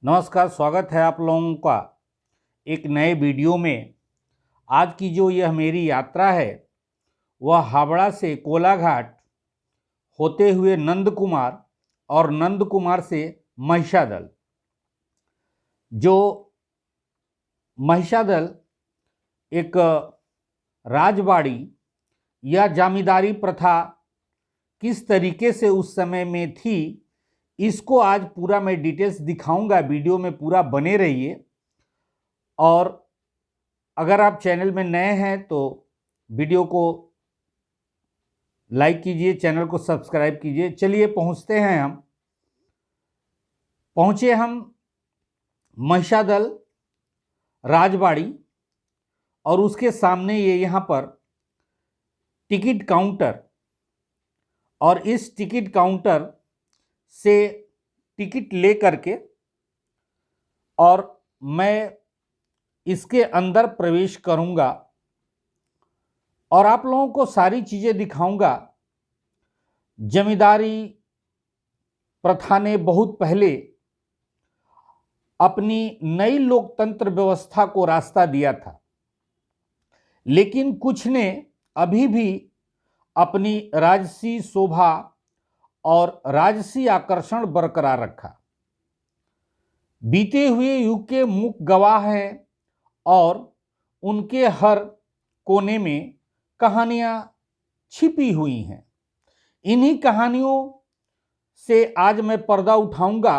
नमस्कार, स्वागत है आप लोगों का एक नए वीडियो में। आज की जो यह मेरी यात्रा है वह हावड़ा से कोलाघाट होते हुए नंदकुमार और नंदकुमार से महिषादल। जो महिषादल एक राजबाड़ी या जमींदारी प्रथा किस तरीके से उस समय में थी, इसको आज पूरा मैं डिटेल्स दिखाऊंगा। वीडियो में पूरा बने रहिए। और अगर आप चैनल में नए हैं तो वीडियो को लाइक कीजिए, चैनल को सब्सक्राइब कीजिए। चलिए पहुंचते हैं। हम पहुंचे महिषादल राजबाड़ी और उसके सामने ये यहाँ पर टिकट काउंटर, और इस टिकट काउंटर से टिकट ले करके और मैं इसके अंदर प्रवेश करूंगा और आप लोगों को सारी चीज़ें दिखाऊंगा। जमींदारी प्रथा ने बहुत पहले अपनी नई लोकतंत्र व्यवस्था को रास्ता दिया था, लेकिन कुछ ने अभी भी अपनी राजसी शोभा और राजसी आकर्षण बरकरार रखा। बीते हुए युग के मुख गवाह हैं और उनके हर कोने में कहानियां छिपी हुई हैं। इन्हीं कहानियों से आज मैं पर्दा उठाऊंगा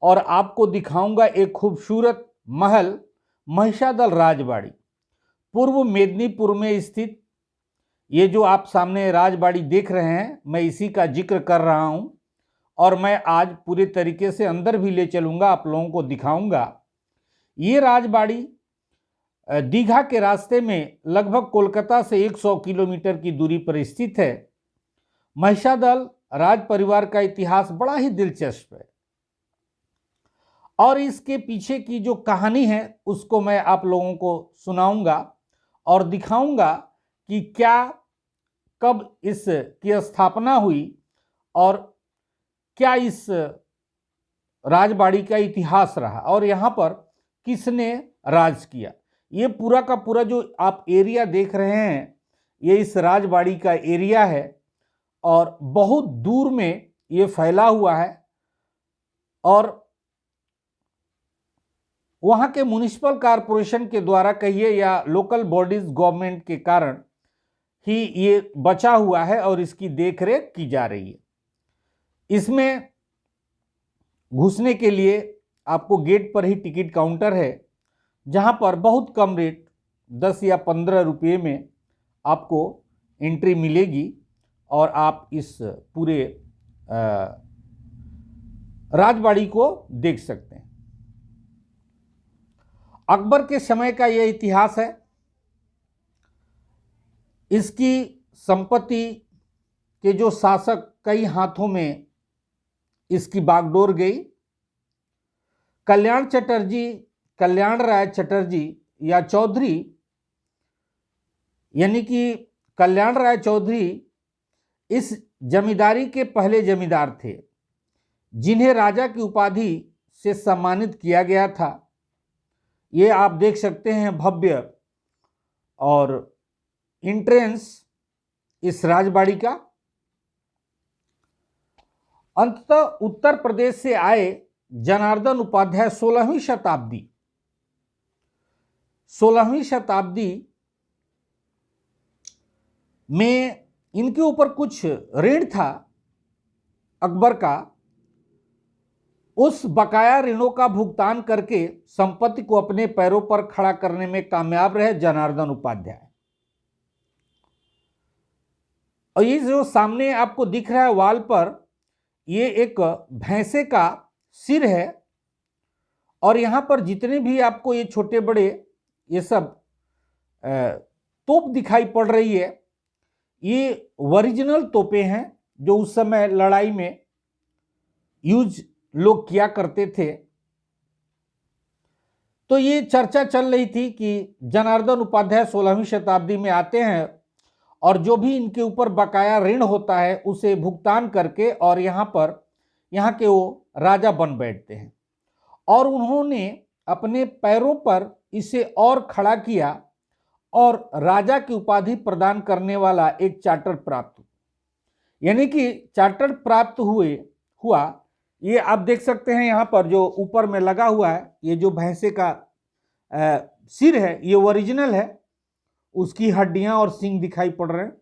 और आपको दिखाऊंगा एक खूबसूरत महल, महिषादल राजबाड़ी। पूर्व मेदिनीपुर में स्थित ये जो आप सामने राजबाड़ी देख रहे हैं, मैं इसी का जिक्र कर रहा हूं और मैं आज पूरे तरीके से अंदर भी ले चलूंगा, आप लोगों को दिखाऊंगा। ये राजबाड़ी दीघा के रास्ते में लगभग कोलकाता से 100 किलोमीटर की दूरी पर स्थित है। महिषादल राज परिवार का इतिहास बड़ा ही दिलचस्प है और इसके पीछे की जो कहानी है उसको मैं आप लोगों को सुनाऊंगा और दिखाऊंगा कि क्या कब इसकी स्थापना हुई और क्या इस राजबाड़ी का इतिहास रहा और यहाँ पर किसने राज किया। ये पूरा का पूरा जो आप एरिया देख रहे हैं ये इस राजबाड़ी का एरिया है और बहुत दूर में ये फैला हुआ है और वहाँ के म्युनिसिपल कॉरपोरेशन के द्वारा कहिए या लोकल बॉडीज गवर्नमेंट के कारण ही ये बचा हुआ है और इसकी देखरेख की जा रही है। इसमें घुसने के लिए आपको गेट पर ही टिकट काउंटर है, जहां पर बहुत कम रेट 10 या 15 रुपये में आपको एंट्री मिलेगी और आप इस पूरे राजबाड़ी को देख सकते हैं। अकबर के समय का यह इतिहास है। इसकी संपत्ति के जो शासक कई हाथों में इसकी बागडोर गई। कल्याण राय चटर्जी या चौधरी, यानी कि कल्याण राय चौधरी इस जमींदारी के पहले जमींदार थे जिन्हें राजा की उपाधि से सम्मानित किया गया था। ये आप देख सकते हैं भव्य और एंट्रेंस इस राजबाड़ी का। अंततः उत्तर प्रदेश से आए जनार्दन उपाध्याय 16वीं शताब्दी में इनके ऊपर कुछ ऋण था अकबर का। उस बकाया ऋणों का भुगतान करके संपत्ति को अपने पैरों पर खड़ा करने में कामयाब रहे जनार्दन उपाध्याय। और ये जो सामने आपको दिख रहा है वॉल पर, ये एक भैंसे का सिर है और यहाँ पर जितने भी आपको ये छोटे बड़े ये सब तोप दिखाई पड़ रही है, ये ओरिजिनल तोपें हैं जो उस समय लड़ाई में यूज लोग किया करते थे। तो ये चर्चा चल रही थी कि जनार्दन उपाध्याय 16वीं शताब्दी में आते हैं और जो भी इनके ऊपर बकाया ऋण होता है उसे भुगतान करके और यहाँ के वो राजा बन बैठते हैं। और उन्होंने अपने पैरों पर इसे और खड़ा किया और राजा की उपाधि प्रदान करने वाला एक चार्टर प्राप्त, यानी कि चार्टर प्राप्त हुआ। ये आप देख सकते हैं यहाँ पर जो ऊपर में लगा हुआ है, ये जो भैंसे का सिर है ये ओरिजिनल है, उसकी हड्डियां और सींग दिखाई पड़ रहे हैं।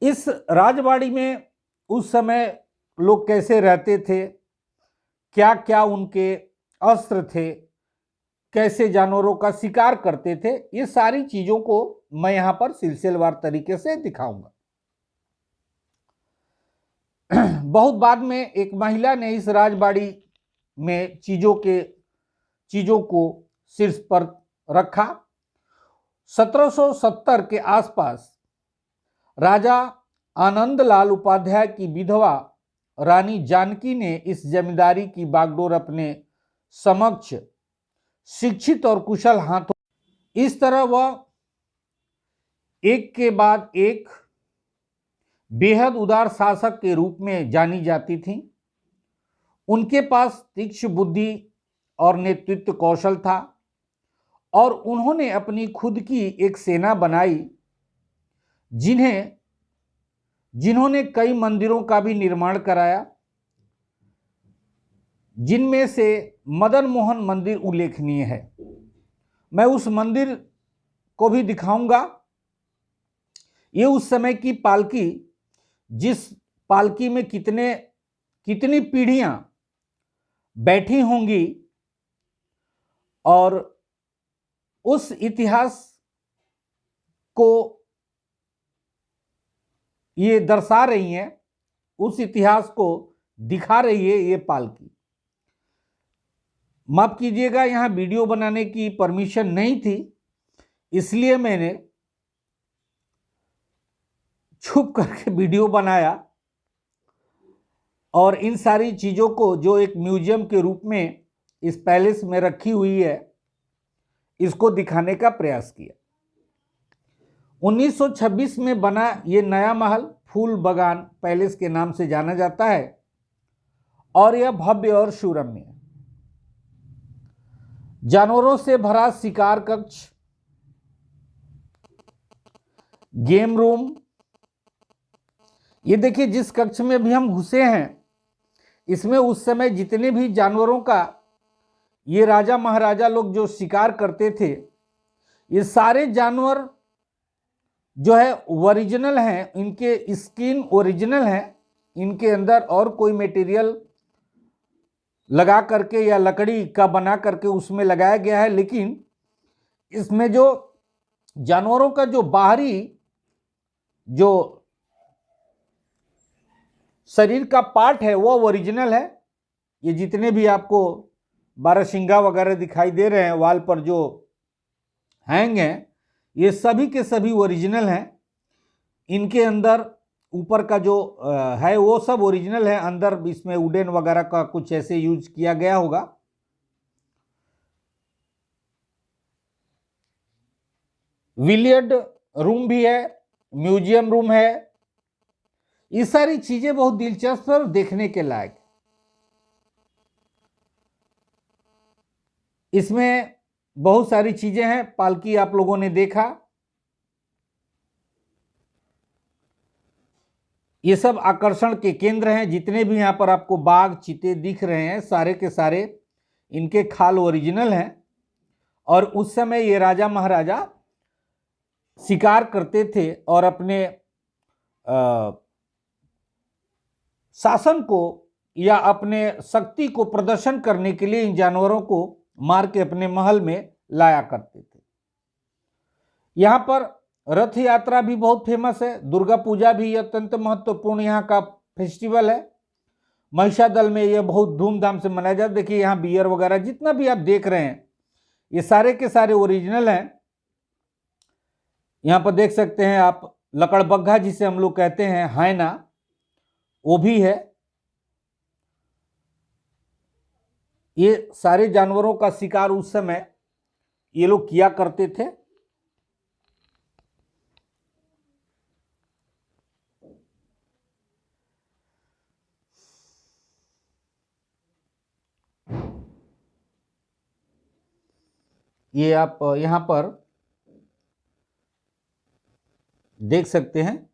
इस राजवाड़ी में उस समय लोग कैसे रहते थे, क्या क्या उनके अस्त्र थे, कैसे जानवरों का शिकार करते थे, ये सारी चीजों को मैं यहां पर सिलसिलेवार तरीके से दिखाऊंगा। बहुत बाद में एक महिला ने इस राजबाड़ी में चीजों को शीर्ष पर रखा। 1770 के आसपास राजा आनंदलाल उपाध्याय की विधवा रानी जानकी ने इस जमींदारी की बागडोर अपने समक्ष शिक्षित और कुशल हाथों, इस तरह वह एक के बाद एक बेहद उदार शासक के रूप में जानी जाती थी। उनके पास तीक्ष्ण बुद्धि और नेतृत्व कौशल था और उन्होंने अपनी खुद की एक सेना बनाई जिन्होंने कई मंदिरों का भी निर्माण कराया, जिनमें से मदन मोहन मंदिर उल्लेखनीय है। मैं उस मंदिर को भी दिखाऊंगा। ये उस समय की पालकी, जिस पालकी में कितनी पीढ़ियां बैठी होंगी और उस इतिहास को ये दर्शा रही हैं, उस इतिहास को दिखा रही है ये पालकी। माफ कीजिएगा, यहां वीडियो बनाने की परमिशन नहीं थी, इसलिए मैंने छुप करके वीडियो बनाया और इन सारी चीजों को जो एक म्यूजियम के रूप में इस पैलेस में रखी हुई है, इसको दिखाने का प्रयास किया। 1926 में बना ये नया महल फूल बगान पैलेस के नाम से जाना जाता है और यह भव्य और सुरम्य है। जानवरों से भरा शिकार कक्ष, गेम रूम, ये देखिए जिस कक्ष में भी हम घुसे हैं, इसमें उस समय जितने भी जानवरों का ये राजा महाराजा लोग जो शिकार करते थे, ये सारे जानवर जो है ओरिजिनल हैं, इनके स्किन ओरिजिनल है, इनके अंदर और कोई मटेरियल लगा करके या लकड़ी का बना करके उसमें लगाया गया है, लेकिन इसमें जो जानवरों का जो बाहरी जो शरीर का पार्ट है वो ओरिजिनल है। ये जितने भी आपको बारहसिंगा वगैरह दिखाई दे रहे हैं वाल पर जो हैंग हैं, ये सभी के सभी ओरिजिनल हैं। इनके अंदर ऊपर का जो है वो सब ओरिजिनल है, अंदर इसमें वुडन वगैरह का कुछ ऐसे यूज किया गया होगा। विलियर्ड रूम भी है, म्यूजियम रूम है। ये सारी चीजें बहुत दिलचस्प और देखने के लायक। इसमें बहुत सारी चीजें हैं। पालकी आप लोगों ने देखा, ये सब आकर्षण के केंद्र हैं। जितने भी यहाँ पर आपको बाघ चीते दिख रहे हैं, सारे के सारे इनके खाल ओरिजिनल हैं और उस समय ये राजा महाराजा शिकार करते थे और अपने शासन को या अपने शक्ति को प्रदर्शन करने के लिए इन जानवरों को मार के अपने महल में लाया करते थे। यहाँ पर रथ यात्रा भी बहुत फेमस है। दुर्गा पूजा भी अत्यंत महत्वपूर्ण यहाँ का फेस्टिवल है। महिषादल में यह बहुत धूमधाम से मनाया जाता है। देखिए यहाँ बियर वगैरह जितना भी आप देख रहे हैं, ये सारे के सारे ओरिजिनल हैं। यहाँ पर देख सकते हैं आप लकड़बग्घा जिसे हम लोग कहते हैं, हायना, वो भी है। ये सारे जानवरों का शिकार उस समय ये लोग किया करते थे। ये आप यहाँ पर देख सकते हैं।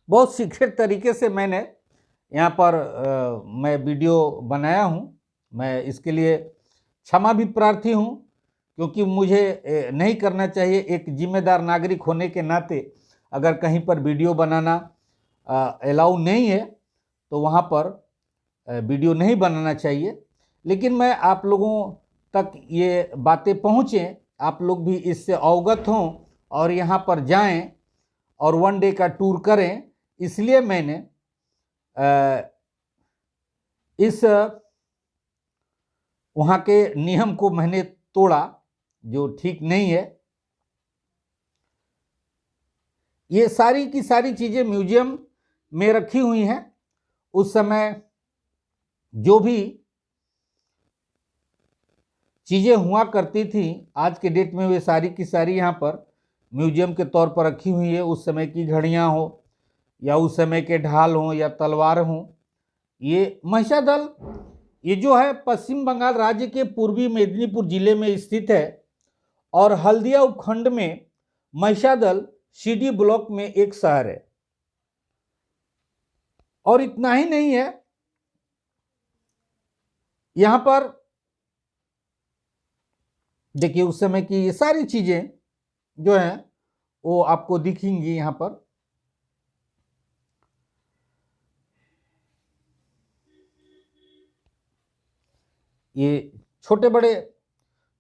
बहुत सीक्रेट तरीके से मैंने यहाँ पर मैं वीडियो बनाया हूँ। मैं इसके लिए क्षमा भी प्रार्थी हूँ, क्योंकि मुझे नहीं करना चाहिए। एक जिम्मेदार नागरिक होने के नाते अगर कहीं पर वीडियो बनाना अलाउ नहीं है तो वहाँ पर वीडियो नहीं बनाना चाहिए। लेकिन मैं आप लोगों तक ये बातें पहुँचें, आप लोग भी इससे अवगत हों और यहाँ पर जाएं और 1 डे का टूर करें, इसलिए मैंने इस वहाँ के नियम को मैंने तोड़ा, जो ठीक नहीं है। ये सारी की सारी चीज़ें म्यूजियम में रखी हुई हैं। उस समय जो भी चीज़ें हुआ करती थी, आज के डेट में वे सारी की सारी यहाँ पर म्यूजियम के तौर पर रखी हुई है। उस समय की घड़ियाँ हो या उस समय के ढाल हों या तलवार हों। ये महिषादल ये जो है पश्चिम बंगाल राज्य के पूर्वी मेदिनीपुर जिले में स्थित है और हल्दिया उपखंड में महिषादल सीडी ब्लॉक में एक शहर है। और इतना ही नहीं है, यहाँ पर देखिए उस समय की ये सारी चीजें जो हैं वो आपको दिखेंगी यहाँ पर। ये छोटे बड़े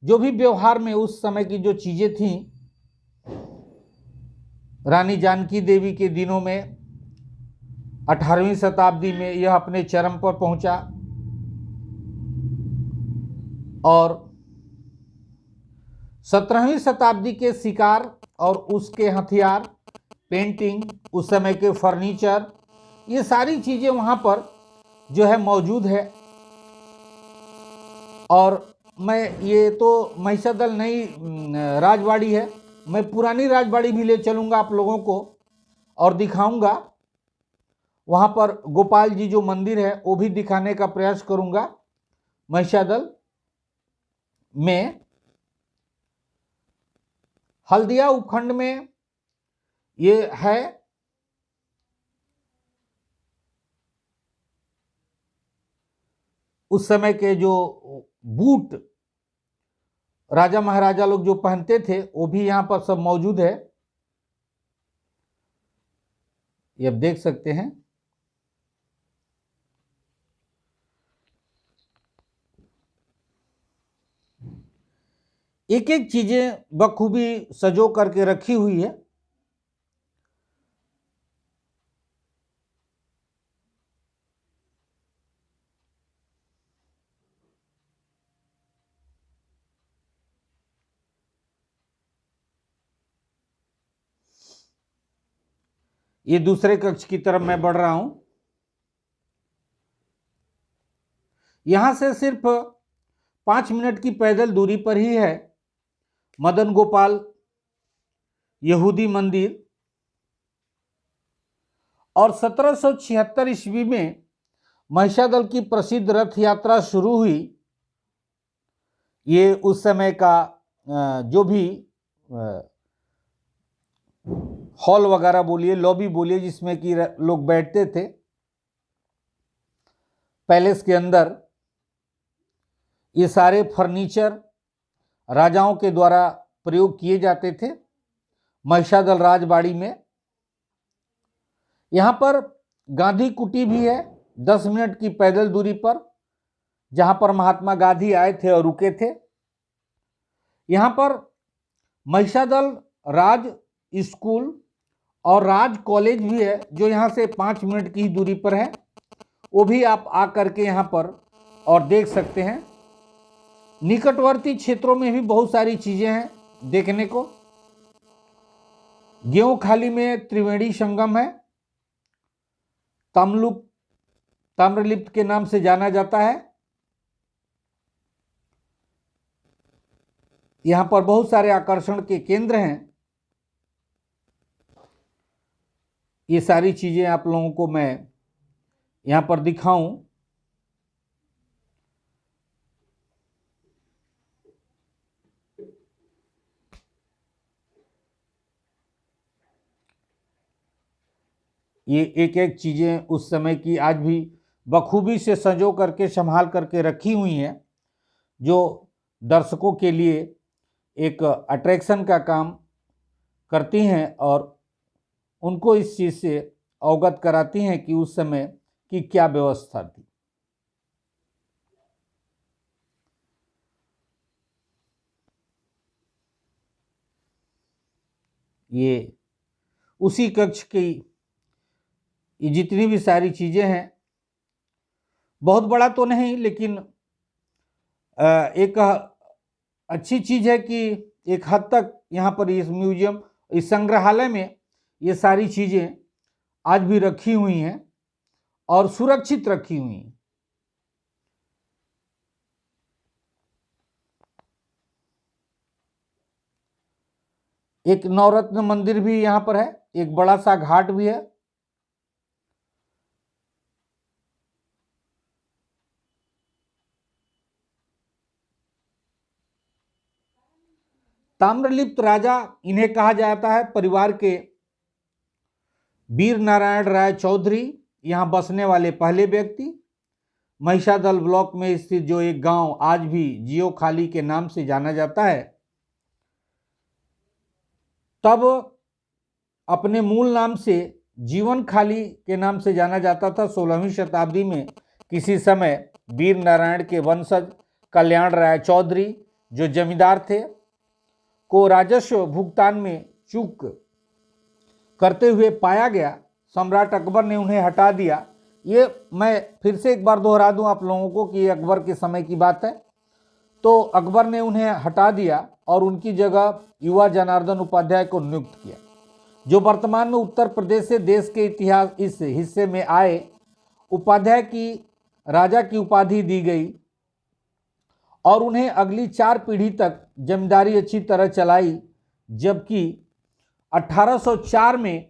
जो भी व्यवहार में उस समय की जो चीजें थी, रानी जानकी देवी के दिनों में 18वीं शताब्दी में यह अपने चरम पर पहुंचा और 17वीं शताब्दी के शिकार और उसके हथियार, पेंटिंग, उस समय के फर्नीचर, ये सारी चीज़ें वहाँ पर जो है मौजूद है। और मैं ये तो महिषादल नई राजवाड़ी है, मैं पुरानी राजवाड़ी भी ले चलूँगा आप लोगों को और दिखाऊंगा। वहाँ पर गोपाल जी जो मंदिर है वो भी दिखाने का प्रयास करूँगा। महिषादल में हल्दिया उपखंड में ये है। उस समय के जो बूट राजा महाराजा लोग जो पहनते थे वो भी यहाँ पर सब मौजूद है, ये आप देख सकते हैं। एक एक चीजें बखूबी सजो करके रखी हुई है। ये दूसरे कक्ष की तरफ मैं बढ़ रहा हूं। यहां से सिर्फ 5 मिनट की पैदल दूरी पर ही है मदन गोपाल यहूदी मंदिर। और 1776 ईस्वी में महिषादल की प्रसिद्ध रथ यात्रा शुरू हुई। ये उस समय का जो भी हॉल वगैरह बोलिए, लॉबी बोलिए, जिसमें कि लोग बैठते थे पैलेस के अंदर, ये सारे फर्नीचर राजाओं के द्वारा प्रयोग किए जाते थे महिषादल राजबाड़ी में। यहाँ पर गांधी कुटी भी है 10 मिनट की पैदल दूरी पर, जहाँ पर महात्मा गांधी आए थे और रुके थे। यहाँ पर महिषादल राज स्कूल और राज कॉलेज भी है, जो यहाँ से 5 मिनट की ही दूरी पर है। वो भी आप आ करके यहाँ पर और देख सकते हैं। निकटवर्ती क्षेत्रों में भी बहुत सारी चीज़ें हैं देखने को। गेहूंखाली में त्रिवेणी संगम है, ताम्रलिप्त के नाम से जाना जाता है। यहाँ पर बहुत सारे आकर्षण के केंद्र हैं। ये सारी चीज़ें आप लोगों को मैं यहाँ पर दिखाऊं। ये एक एक चीज़ें उस समय की आज भी बखूबी से संजो करके संभाल करके रखी हुई हैं, जो दर्शकों के लिए एक अट्रैक्शन का काम करती हैं और उनको इस चीज़ से अवगत कराती हैं कि उस समय की क्या व्यवस्था थी। ये उसी कक्ष की ये जितनी भी सारी चीज़ें हैं, बहुत बड़ा तो नहीं, लेकिन एक अच्छी चीज़ है कि एक हद तक यहाँ पर इस म्यूजियम, इस संग्रहालय में ये सारी चीज़ें आज भी रखी हुई हैं और सुरक्षित रखी हुई हैं। एक नवरत्न मंदिर भी यहाँ पर है, एक बड़ा सा घाट भी है। ताम्रलिप्त राजा इन्हें कहा जाता है। परिवार के वीर नारायण राय चौधरी यहाँ बसने वाले पहले व्यक्ति। महिषादल ब्लॉक में स्थित जो एक गांव आज भी जियो खाली के नाम से जाना जाता है, तब अपने मूल नाम से जीवन खाली के नाम से जाना जाता था। 16वीं शताब्दी में किसी समय वीर नारायण के वंशज कल्याण राय चौधरी जो जमींदार थे को राजस्व भुगतान में चूक करते हुए पाया गया। सम्राट अकबर ने उन्हें हटा दिया। ये मैं फिर से एक बार दोहरा दूं आप लोगों को कि ये अकबर के समय की बात है। तो अकबर ने उन्हें हटा दिया और उनकी जगह युवा जनार्दन उपाध्याय को नियुक्त किया, जो वर्तमान में उत्तर प्रदेश से देश के इतिहास इस हिस्से में आए। उपाध्याय की राजा की उपाधि दी गई और उन्हें अगली 4 पीढ़ी तक जमींदारी अच्छी तरह चलाई, जबकि 1804 में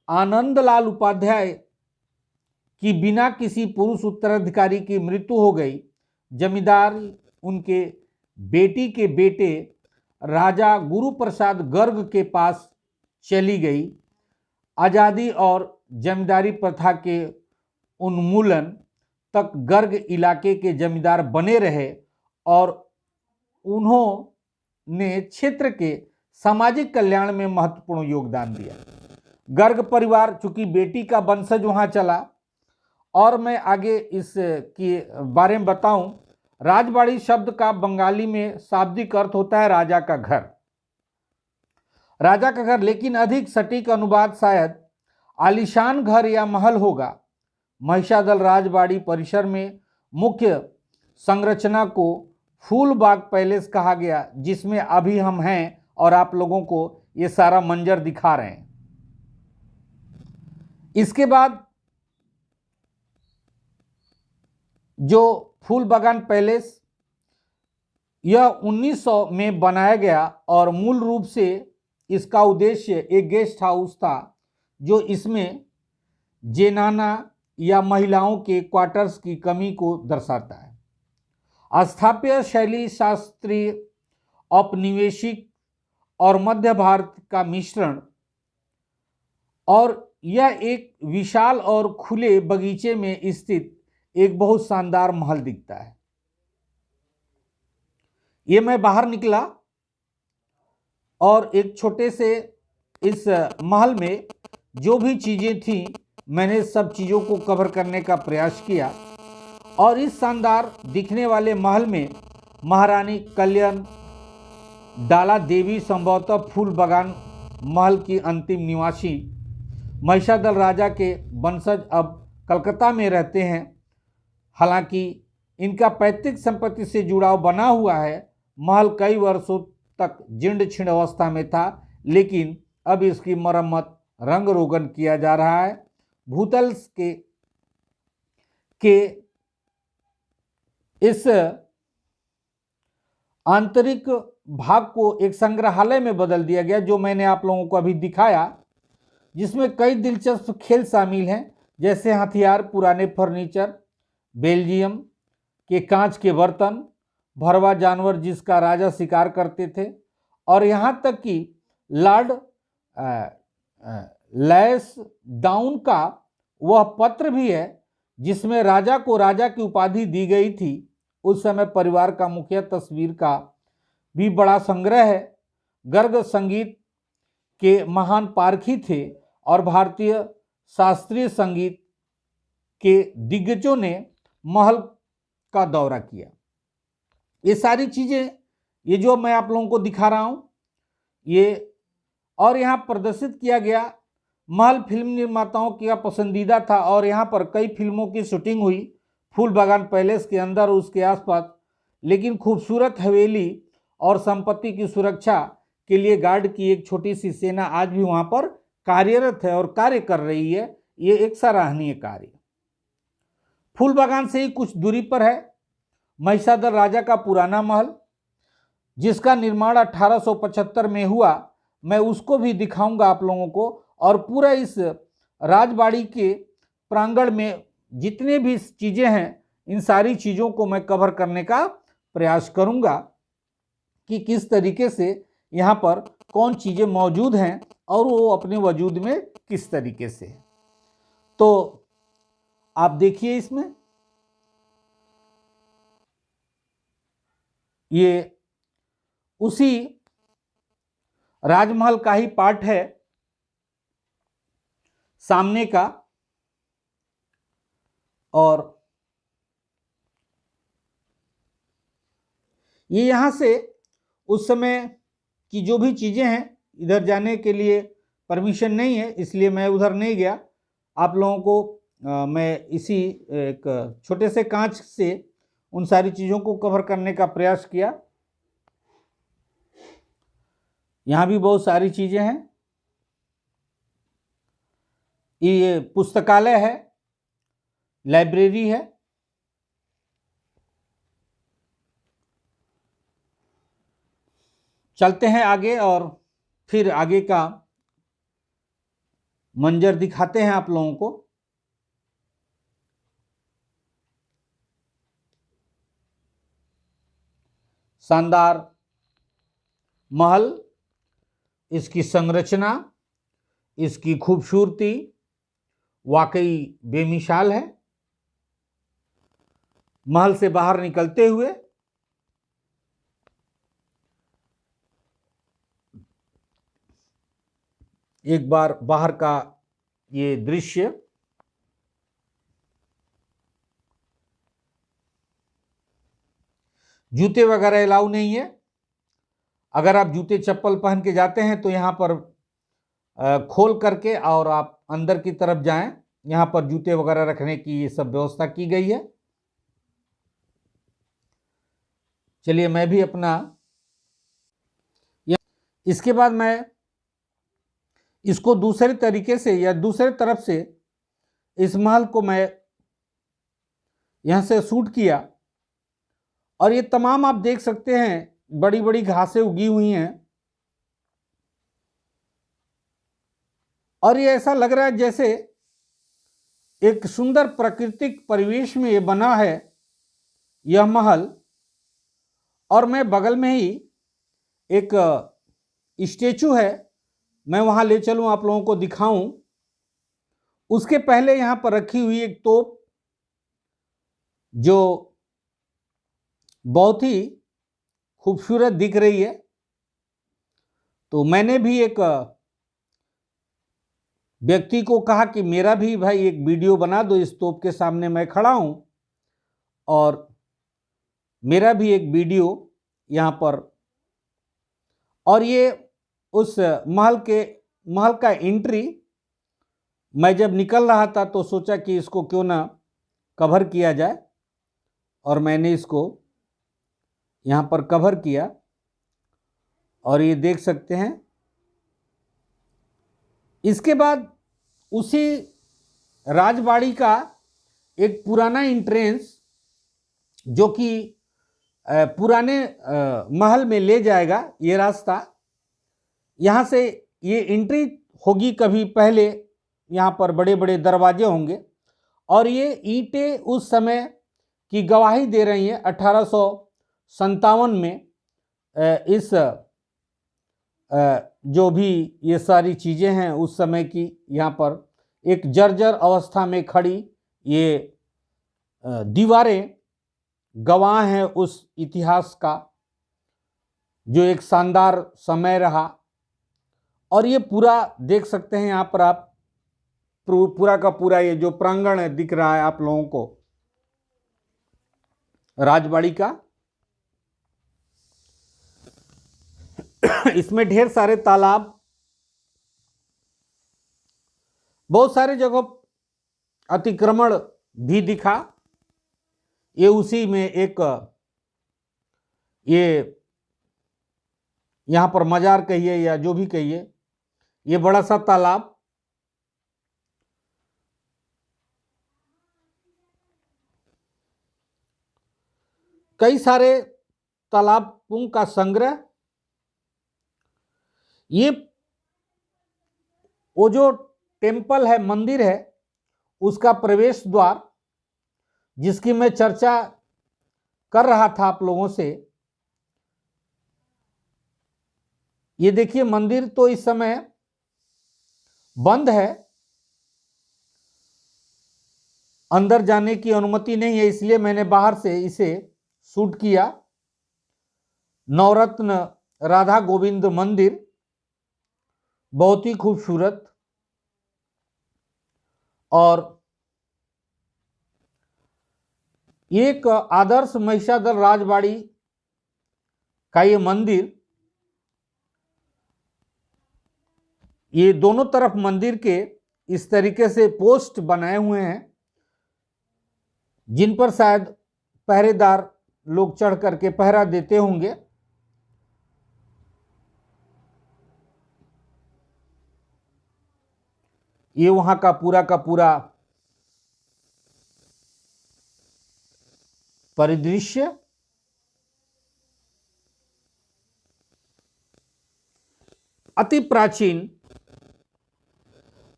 आनंदलाल उपाध्याय की बिना किसी पुरुष उत्तराधिकारी की मृत्यु हो गई। जमींदारी उनके बेटी के बेटे राजा गुरु प्रसाद गर्ग के पास चली गई। आज़ादी और जमींदारी प्रथा के उन्मूलन तक गर्ग इलाके के जमींदार बने रहे और उन्होंने क्षेत्र के सामाजिक कल्याण में महत्वपूर्ण योगदान दिया। गर्ग परिवार चूंकि बेटी का वंशज वहाँ चला, और मैं आगे इसके बारे में बताऊं। राजबाड़ी शब्द का बंगाली में शाब्दिक अर्थ होता है राजा का घर, राजा का घर, लेकिन अधिक सटीक अनुवाद शायद आलीशान घर या महल होगा। महिषादल राजबाड़ी परिसर में मुख्य संरचना को फूलबाग पैलेस कहा गया, जिसमें अभी हम हैं और आप लोगों को ये सारा मंजर दिखा रहे हैं। इसके बाद जो फूल बागान पैलेस, यह 1900 में बनाया गया और मूल रूप से इसका उद्देश्य एक गेस्ट हाउस था, जो इसमें जेनाना या महिलाओं के क्वार्टर्स की कमी को दर्शाता है। स्थापत्य शैली शास्त्रीय, औपनिवेशिक और मध्य भारत का मिश्रण, और यह एक विशाल और खुले बगीचे में स्थित एक बहुत शानदार महल दिखता है। ये मैं बाहर निकला और एक छोटे से इस महल में जो भी चीज़ें थी, मैंने सब चीज़ों को कवर करने का प्रयास किया। और इस शानदार दिखने वाले महल में महारानी कल्याण डाला देवी संभवतः फूल बागान महल की अंतिम निवासी। महिषादल राजा के वंशज अब कलकत्ता में रहते हैं। हालांकि इनका पैतृक संपत्ति से जुड़ाव बना हुआ है। महल कई वर्षों तक जीर्ण क्षीण अवस्था में था, लेकिन अब इसकी मरम्मत रंग रोगन किया जा रहा है। भूतल के इस आंतरिक भाग को एक संग्रहालय में बदल दिया गया, जो मैंने आप लोगों को अभी दिखाया, जिसमें कई दिलचस्प खेल शामिल हैं, जैसे हथियार, पुराने फर्नीचर, बेल्जियम के कांच के बर्तन, भरवा जानवर जिसका राजा शिकार करते थे, और यहाँ तक कि लैंस डाउन का वह पत्र भी है जिसमें राजा को राजा की उपाधि दी गई थी। उस समय परिवार का मुखिया तस्वीर का भी बड़ा संग्रह है। गर्ग संगीत के महान पारखी थे और भारतीय शास्त्रीय संगीत के दिग्गजों ने महल का दौरा किया। ये सारी चीजें, ये जो मैं आप लोगों को दिखा रहा हूं, ये और यहाँ प्रदर्शित किया गया। महल फिल्म निर्माताओं का पसंदीदा था और यहाँ पर कई फिल्मों की शूटिंग हुई फूल बागान पैलेस के अंदर और उसके आसपास। लेकिन खूबसूरत हवेली और संपत्ति की सुरक्षा के लिए गार्ड की एक छोटी सी सेना आज भी वहाँ पर कार्यरत है और कार्य कर रही है। ये एक सराहनीय कार्य। फूल बागान से ही कुछ दूरी पर है महिषादल राजा का पुराना महल, जिसका निर्माण 1875 में हुआ। मैं उसको भी दिखाऊंगा आप लोगों को, और पूरा इस राजबाड़ी के प्रांगण में जितने भी चीजें हैं, इन सारी चीजों को मैं कवर करने का प्रयास करूंगा कि किस तरीके से यहाँ पर कौन चीजें मौजूद हैं और वो अपने वजूद में किस तरीके से। तो आप देखिए, इसमें ये उसी राजमहल का ही पार्ट है सामने का, और ये यहां से उस समय की जो भी चीजें हैं, इधर जाने के लिए परमिशन नहीं है, इसलिए मैं उधर नहीं गया। आप लोगों को मैं इसी एक छोटे से कांच से उन सारी चीजों को कवर करने का प्रयास किया। यहां भी बहुत सारी चीजें हैं। ये पुस्तकालय है, लाइब्रेरी है। चलते हैं आगे और फिर आगे का मंजर दिखाते हैं आप लोगों को। शानदार महल, इसकी संरचना, इसकी खूबसूरती वाकई बेमिसाल है। महल से बाहर निकलते हुए एक बार बाहर का ये दृश्य, जूते वगैरह अलाउ नहीं है। अगर आप जूते चप्पल पहन के जाते हैं तो यहाँ पर खोल करके और आप अंदर की तरफ जाएं। यहाँ पर जूते वगैरह रखने की ये सब व्यवस्था की गई है। चलिए मैं भी अपना, इसके बाद मैं इसको दूसरे तरीके से या दूसरे तरफ से इस महल को मैं यहां से शूट किया, और ये तमाम आप देख सकते हैं बड़ी बड़ी घासें उगी हुई हैं, और ये ऐसा लग रहा है जैसे एक सुंदर प्राकृतिक परिवेश में ये बना है यह महल। और मैं बगल में ही एक स्टेचू है, मैं वहां ले चलूं आप लोगों को दिखाऊं। उसके पहले यहां पर रखी हुई एक तोप जो बहुत ही खूबसूरत दिख रही है। तो मैंने भी एक व्यक्ति को कहा कि मेरा भी भाई एक वीडियो बना दो, इस तोप के सामने मैं खड़ा हूं और मेरा भी एक वीडियो यहाँ पर। और ये उस महल का एंट्री, मैं जब निकल रहा था तो सोचा कि इसको क्यों ना कवर किया जाए, और मैंने इसको यहाँ पर कवर किया। और ये देख सकते हैं। इसके बाद उसी राजबाड़ी का एक पुराना एंट्रेंस जो कि पुराने महल में ले जाएगा, ये रास्ता, यहाँ से ये एंट्री होगी। कभी पहले यहाँ पर बड़े बड़े दरवाजे होंगे, और ये ईंटें उस समय की गवाही दे रही हैं। 1857 में इस जो भी ये सारी चीज़ें हैं उस समय की, यहाँ पर एक जर्जर अवस्था में खड़ी ये दीवारें गवाह हैं उस इतिहास का, जो एक शानदार समय रहा। और ये पूरा देख सकते हैं यहाँ पर आप, पूरा का पूरा ये जो प्रांगण है दिख रहा है आप लोगों को राजबाड़ी का। इसमें ढेर सारे तालाब, बहुत सारे जगह अतिक्रमण भी दिखा। ये उसी में एक ये यहां पर मजार कहिए या जो भी कहिए, ये बड़ा सा तालाब, कई सारे तालाबों का संग्रह। ये वो जो टेम्पल है, मंदिर है, उसका प्रवेश द्वार जिसकी मैं चर्चा कर रहा था आप लोगों से। ये देखिए मंदिर तो इस समय बंद है, अंदर जाने की अनुमति नहीं है, इसलिए मैंने बाहर से इसे शूट किया। नवरत्न राधा गोविंद मंदिर, बहुत ही खूबसूरत। और एक आदर्श महिषादल राजबाड़ी का ये मंदिर, ये दोनों तरफ मंदिर के इस तरीके से पोस्ट बनाए हुए हैं जिन पर शायद पहरेदार लोग चढ़ करके पहरा देते होंगे। ये वहां का पूरा परिदृश्य। अति प्राचीन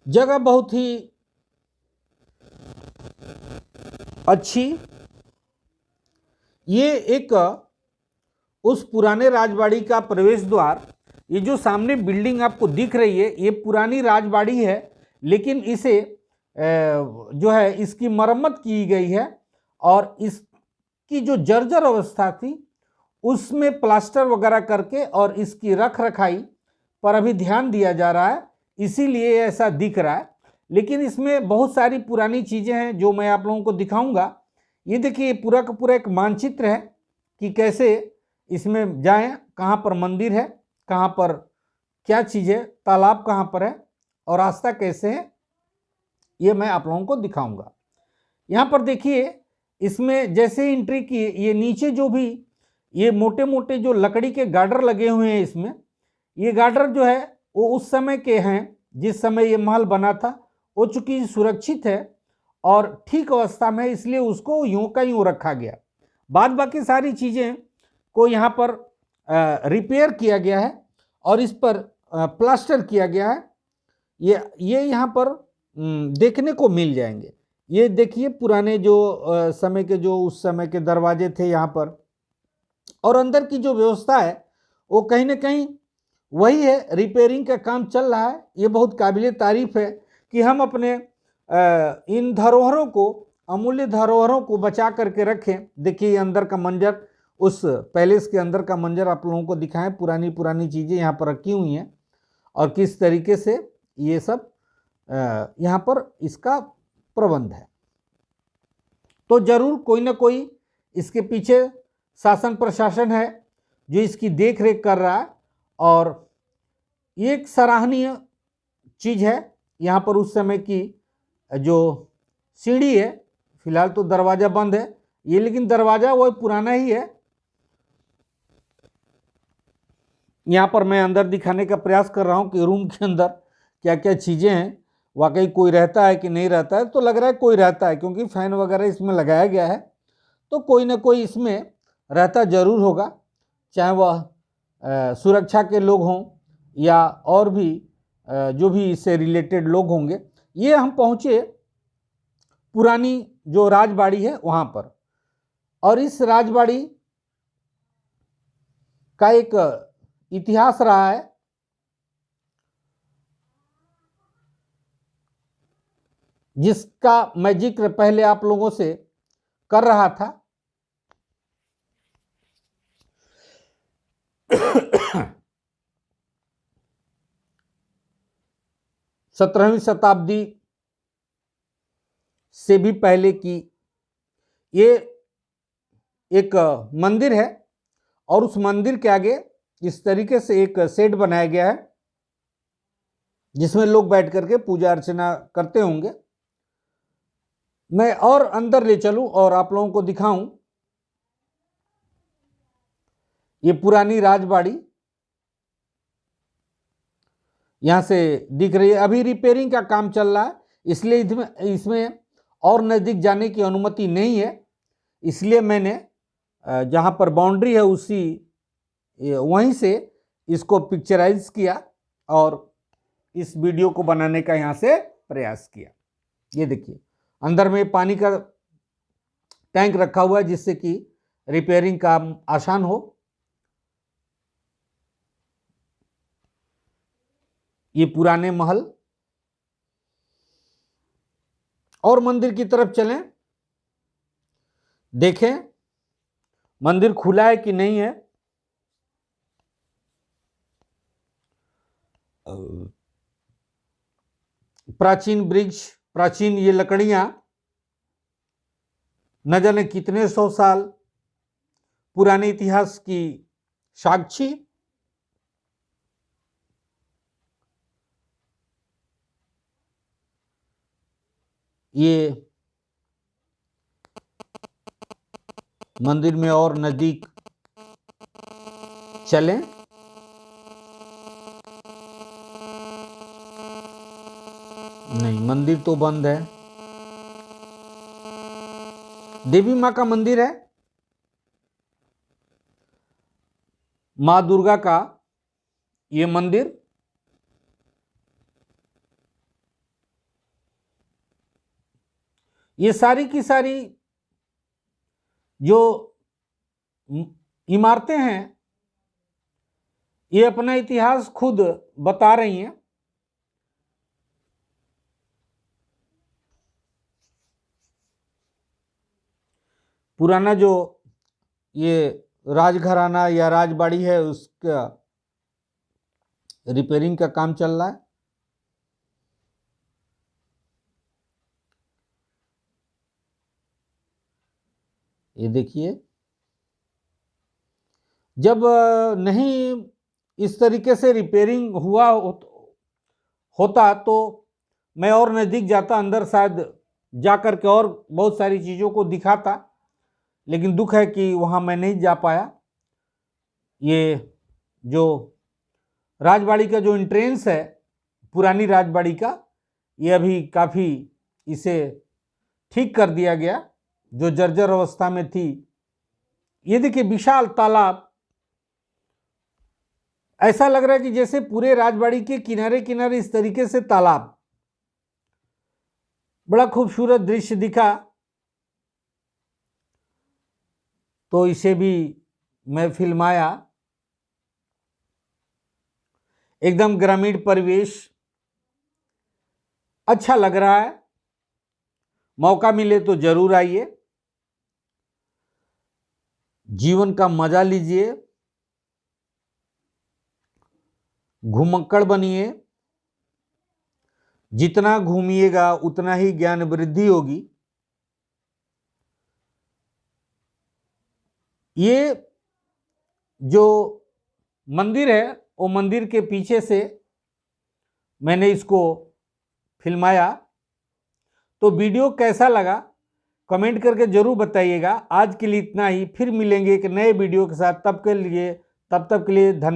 जगह, बहुत ही अच्छी। ये एक उस पुराने राजबाड़ी का प्रवेश द्वार। ये जो सामने बिल्डिंग आपको दिख रही है, ये पुरानी राजबाड़ी है, लेकिन इसे जो है इसकी मरम्मत की गई है और इसकी जो जर्जर अवस्था थी उसमें प्लास्टर वगैरह करके और इसकी रख रखाई पर अभी ध्यान दिया जा रहा है, इसीलिए ऐसा दिख रहा है। लेकिन इसमें बहुत सारी पुरानी चीज़ें हैं जो मैं आप लोगों को दिखाऊंगा। ये देखिए पूरा का पूरा एक मानचित्र है कि कैसे इसमें जाएं, कहाँ पर मंदिर है, कहाँ पर क्या चीज़ है, तालाब कहाँ पर है और रास्ता कैसे है, ये मैं आप लोगों को दिखाऊंगा। यहाँ पर देखिए, इसमें जैसे एंट्री की, ये नीचे जो भी ये मोटे मोटे जो लकड़ी के गार्डर लगे हुए हैं, इसमें ये गार्डर जो है वो उस समय के हैं जिस समय ये महल बना था। वो चूंकि सुरक्षित है और ठीक अवस्था में, इसलिए उसको यूं का यूं रखा गया। बाद बाकी सारी चीज़ें को यहाँ पर रिपेयर किया गया है और इस पर प्लास्टर किया गया है। ये यहाँ पर देखने को मिल जाएंगे। ये देखिए पुराने जो समय के जो उस समय के दरवाजे थे यहाँ पर, और अंदर की जो व्यवस्था है वो कहीं ना कहीं वही है, रिपेयरिंग का काम चल रहा है। ये बहुत काबिले तारीफ है कि हम अपने इन धरोहरों को, अमूल्य धरोहरों को बचा करके रखें। देखिए ये अंदर का मंजर, उस पैलेस के अंदर का मंजर आप लोगों को दिखाएं। पुरानी पुरानी चीज़ें यहाँ पर रखी हुई हैं और किस तरीके से ये सब यहाँ पर इसका प्रबंध है। तो जरूर कोई ना कोई इसके पीछे शासन प्रशासन है जो इसकी देख रेख कर रहा है और ये एक सराहनीय चीज़ है। यहाँ पर उस समय की जो सीढ़ी है, फिलहाल तो दरवाज़ा बंद है ये, लेकिन दरवाज़ा वो पुराना ही है। यहाँ पर मैं अंदर दिखाने का प्रयास कर रहा हूँ कि रूम के अंदर क्या क्या चीज़ें हैं, वाकई कोई रहता है कि नहीं रहता है। तो लग रहा है कोई रहता है, क्योंकि फ़ैन वगैरह इसमें लगाया गया है, तो कोई ना कोई इसमें रहता ज़रूर होगा, चाहे वह सुरक्षा के लोग हों या और भी जो भी इससे रिलेटेड लोग होंगे। ये हम पहुँचे पुरानी जो राजबाड़ी है वहाँ पर, और इस राजबाड़ी का एक इतिहास रहा है जिसका मैं जिक्र पहले आप लोगों से कर रहा था। 17वीं शताब्दी से भी पहले की ये एक मंदिर है और उस मंदिर के आगे इस तरीके से एक शेड बनाया गया है जिसमें लोग बैठ करके पूजा अर्चना करते होंगे। मैं और अंदर ले चलूं और आप लोगों को दिखाऊं। ये पुरानी राजबाड़ी यहां से दिख रही है। अभी रिपेयरिंग का काम चल रहा है, इसलिए इसमें और नज़दीक जाने की अनुमति नहीं है। इसलिए मैंने जहां पर बाउंड्री है उसी वहीं से इसको पिक्चराइज किया और इस वीडियो को बनाने का यहां से प्रयास किया। ये देखिए अंदर में पानी का टैंक रखा हुआ है जिससे कि रिपेयरिंग काम आसान हो। ये पुराने महल। और मंदिर की तरफ चलें, देखें मंदिर खुला है कि नहीं है। प्राचीन वृक्ष, प्राचीन ये लकड़ियां न जाने कितने 100 साल पुराने इतिहास की साक्षी। ये मंदिर में और नजदीक चलें। नहीं, मंदिर तो बंद है। देवी मां का मंदिर है, मां दुर्गा का ये मंदिर। ये सारी की सारी जो इमारतें हैं ये अपना इतिहास खुद बता रही हैं। पुराना जो ये राजघराना या राजबाड़ी है उसका रिपेयरिंग का काम चल रहा है। ये देखिए जब नहीं इस तरीके से रिपेयरिंग हुआ होता तो मैं और नज़दीक जाता, अंदर शायद जा कर के और बहुत सारी चीज़ों को दिखाता, लेकिन दुख है कि वहाँ मैं नहीं जा पाया। ये जो राजबाड़ी का जो एंट्रेंस है पुरानी राजबाड़ी का, ये अभी काफ़ी इसे ठीक कर दिया गया जो जर्जर अवस्था में थी। ये देखिए विशाल तालाब, ऐसा लग रहा है कि जैसे पूरे राजबाड़ी के किनारे किनारे इस तरीके से तालाब। बड़ा खूबसूरत दृश्य दिखा तो इसे भी मैं फिल्माया। एकदम ग्रामीण परिवेश, अच्छा लग रहा है। मौका मिले तो जरूर आइए, जीवन का मजा लीजिए, घुमक्कड़ बनिए। जितना घूमिएगा उतना ही ज्ञान वृद्धि होगी। ये जो मंदिर है वो मंदिर के पीछे से मैंने इसको फिल्माया। तो वीडियो कैसा लगा कमेंट करके जरूर बताइएगा। आज के लिए इतना ही, फिर मिलेंगे एक नए वीडियो के साथ। तब तक के लिए धन्यवाद।